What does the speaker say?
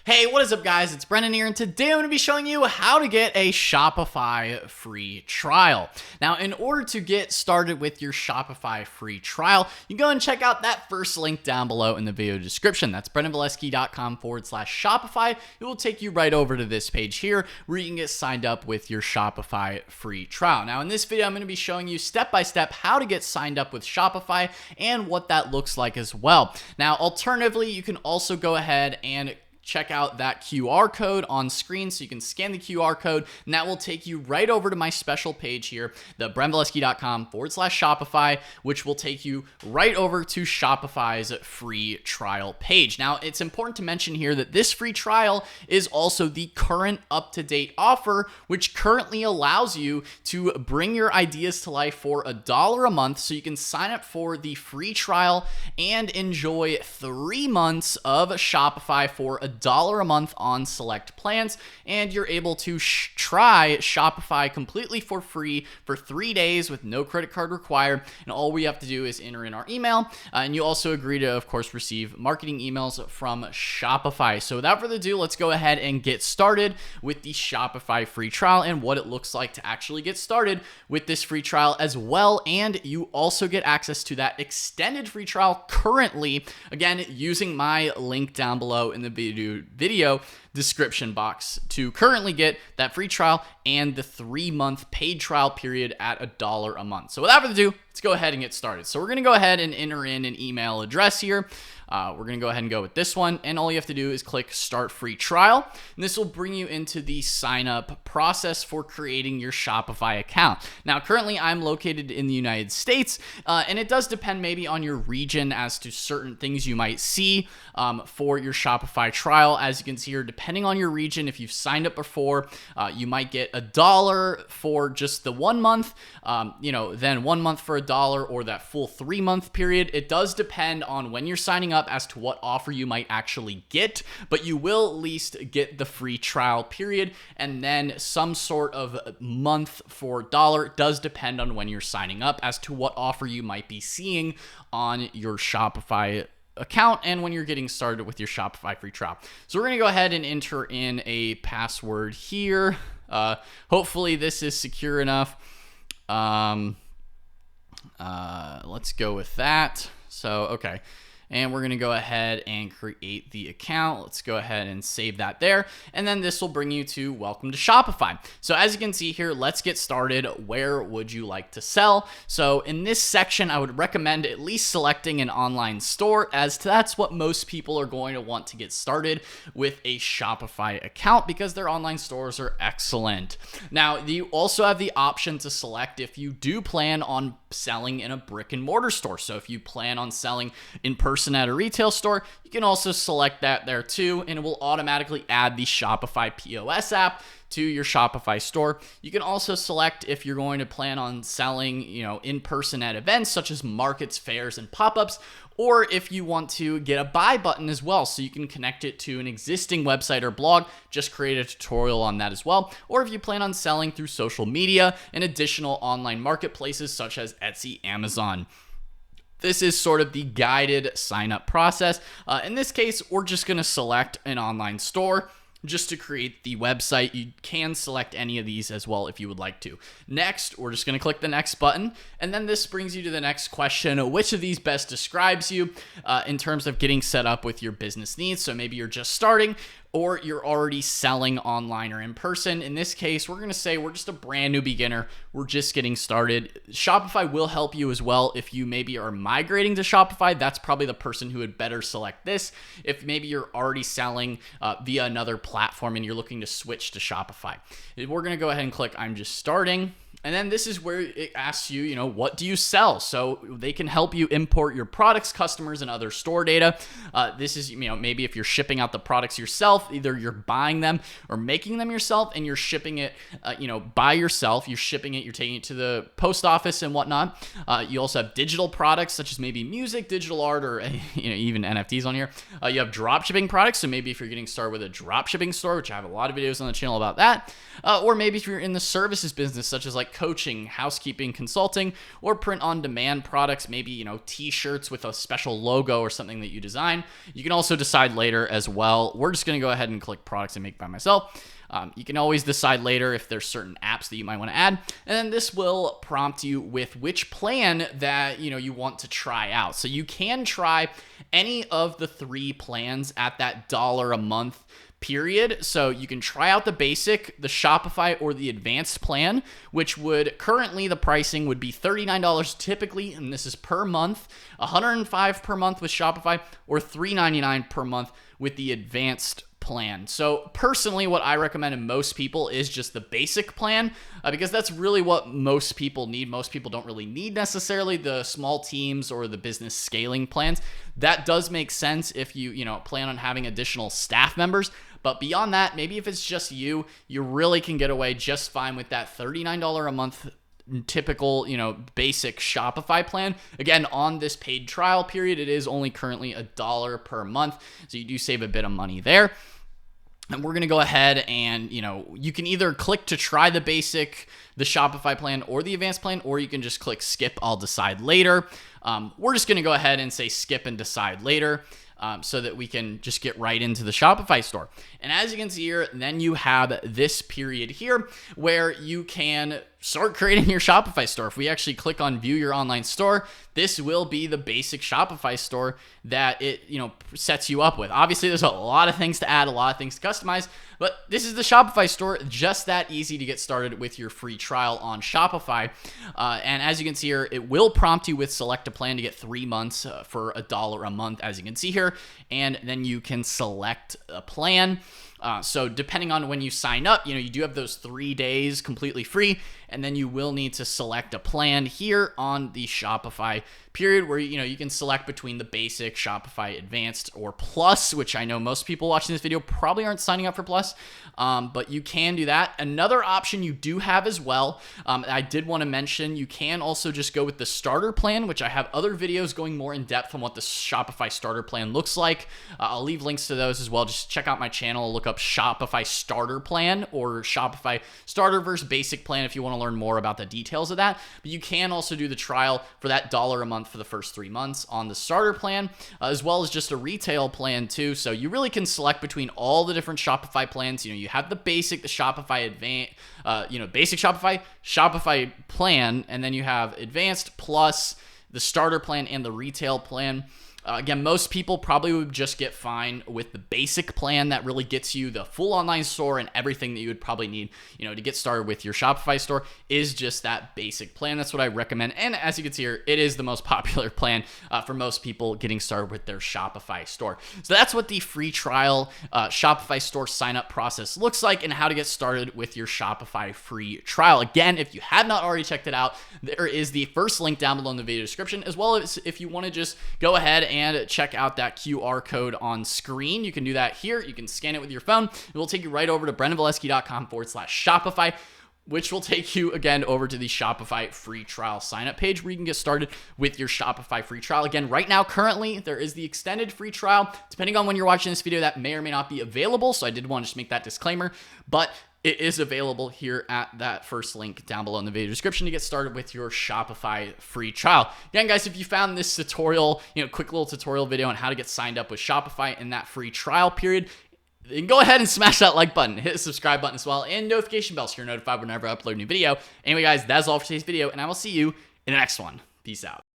Hey, what is up guys? It's Brennan here, and today I'm going to be showing you how to get a Shopify free trial. Now, in order to get started with your Shopify free trial, you can go and check out that first link down below in the video description. That's brennanvalesky.com/Shopify. It will take you right over to this page here where you can get signed up with your Shopify free trial. Now, in this video, I'm going to be showing you step-by-step how to get signed up with Shopify and what that looks like as well. Now, alternatively, you can also go ahead and check out that QR code on screen, so you can scan the QR code and that will take you right over to my special page here, the brennanvalesky.com/Shopify, which will take you right over to Shopify's free trial page. Now, it's important to mention here that this free trial is also the current up-to-date offer, which currently allows you to bring your ideas to life for $1 a month. So you can sign up for the free trial and enjoy 3 months of Shopify for $1 a month on select plans, and you're able to try Shopify completely for free for 3 days with no credit card required, and all we have to do is enter in our email, and you also agree to, of course, receive marketing emails from Shopify. So without further ado, let's go ahead and get started with the Shopify free trial and what it looks like to actually get started with this free trial as well, and you also get access to that extended free trial currently, again, using my link down below in the video description box to currently get that free trial and the 3-month paid trial period at $1 a month. So without further ado, let's go ahead and get started. So we're going to go ahead and enter in an email address here. We're going to go ahead and go with this one, and all you have to do is click Start Free Trial, and this will bring you into the sign-up process for creating your Shopify account. Now, currently, I'm located in the United States, and it does depend maybe on your region as to certain things you might see for your Shopify trial. As you can see here, depending on your region, if you've signed up before, you might get $1 for just the 1 month, then 1 month for $1, or that full 3-month period. It does depend on when you're signing up as to what offer you might actually get, but you will at least get the free trial period, and then some sort of month for $1. It does depend on when you're signing up as to what offer you might be seeing on your Shopify account and when you're getting started with your Shopify free trial. So we're going to go ahead and enter in a password here. Hopefully this is secure enough. Let's go with that. So, okay. And we're going to go ahead and create the account. Let's go ahead and save that there. And then this will bring you to Welcome to Shopify. So as you can see here, let's get started. Where would you like to sell? So in this section, I would recommend at least selecting an online store, as that's what most people are going to want to get started with a Shopify account, because their online stores are excellent. Now, you also have the option to select if you do plan on selling in a brick and mortar store. So if you plan on selling in person at a retail store, you can also select that there too, and it will automatically add the Shopify POS app to your Shopify store. You can also select if you're going to plan on selling, in person at events such as markets, fairs, and pop-ups, or if you want to get a buy button as well, so you can connect it to an existing website or blog, just create a tutorial on that as well. Or if you plan on selling through social media and additional online marketplaces such as Etsy, Amazon. This is sort of the guided sign-up process. In this case, we're just going to select an online store just to create the website. You can select any of these as well if you would like to. Next, we're just going to click the next button, and then this brings you to the next question: which of these best describes you in terms of getting set up with your business needs? So maybe you're just starting, or you're already selling online or in person. In this case, we're going to say we're just a brand new beginner. We're just getting started. Shopify will help you as well if you maybe are migrating to Shopify. That's probably the person who would better select this. If maybe you're already selling via another platform and you're looking to switch to Shopify. We're going to go ahead and click I'm just starting. And then this is where it asks you, what do you sell? So they can help you import your products, customers, and other store data. This is, maybe if you're shipping out the products yourself, either you're buying them or making them yourself, and you're shipping it, by yourself. You're shipping it, you're taking it to the post office and whatnot. You also have digital products such as maybe music, digital art, or even NFTs on here. You have drop shipping products. So maybe if you're getting started with a drop shipping store, which I have a lot of videos on the channel about that, or maybe if you're in the services business, such as like like coaching, housekeeping, consulting, or print on demand products, maybe, t-shirts with a special logo or something that you design. You can also decide later as well. We're just going to go ahead and click products and make by myself. You can always decide later if there's certain apps that you might want to add. And then this will prompt you with which plan that, you want to try out. So you can try any of the 3 plans at that $1 a month period. So you can try out the basic, the Shopify, or the advanced plan, which would currently the pricing would be $39 typically, and this is per month, $105 per month with Shopify, or $399 per month with the advanced plan. So personally, what I recommend to most people is just the basic plan, because that's really what most people need. Most people don't really need necessarily the small teams or the business scaling plans. That does make sense if you plan on having additional staff members. But beyond that, maybe if it's just you really can get away just fine with that $39 a month typical, basic Shopify plan. Again, on this paid trial period, it is only currently $1 per month. So you do save a bit of money there. And we're going to go ahead and, you can either click to try the basic, the Shopify plan, or the advanced plan, or you can just click skip, I'll decide later. We're just going to go ahead and say skip and decide later. So that we can just get right into the Shopify store. And as you can see here, then you have this period here where you can start creating your Shopify store. If we actually click on view your online store, this will be the basic Shopify store that it, sets you up with. Obviously, there's a lot of things to add, a lot of things to customize, but this is the Shopify store, just that easy to get started with your free trial on Shopify. And as you can see here, it will prompt you with select a plan to get 3 months for $1 a month, as you can see here. And then you can select a plan. So depending on when you sign up, you do have those 3 days completely free, and then you will need to select a plan here on the Shopify period where, you can select between the basic, Shopify Advanced, or Plus, which I know most people watching this video probably aren't signing up for Plus, but you can do that. Another option you do have as well, I did want to mention, you can also just go with the starter plan, which I have other videos going more in depth on what the Shopify starter plan looks like. I'll leave links to those as well. Just check out my channel, look up Shopify starter plan or Shopify starter versus basic plan if you want to learn more about the details of that. But you can also do the trial for that $1 a month for the first 3 months on the starter plan, as well as just a retail plan too. So you really can select between all the different Shopify plans. You have the basic, the Shopify advanced, basic Shopify plan, and then you have advanced, plus the starter plan and the retail plan. Again, most people probably would just get fine with the basic plan that really gets you the full online store and everything that you would probably need, to get started with your Shopify store is just that basic plan. That's what I recommend. And as you can see here, it is the most popular plan for most people getting started with their Shopify store. So that's what the free trial Shopify store sign-up process looks like and how to get started with your Shopify free trial. Again, if you have not already checked it out, there is the first link down below in the video description, as well as if you want to just go ahead and check out that QR code on screen. You can do that here. You can scan it with your phone. It will take you right over to BrendonValesky.com/Shopify, which will take you again over to the Shopify free trial sign up page where you can get started with your Shopify free trial. Again, right now, currently, there is the extended free trial. Depending on when you're watching this video, that may or may not be available. So I did want to just make that disclaimer, but it is available here at that first link down below in the video description to get started with your Shopify free trial. Again, guys, if you found this tutorial, quick little tutorial video on how to get signed up with Shopify in that free trial period, then go ahead and smash that like button, hit the subscribe button as well, and notification bell so you're notified whenever I upload a new video. Anyway, guys, that's all for today's video, and I will see you in the next one. Peace out.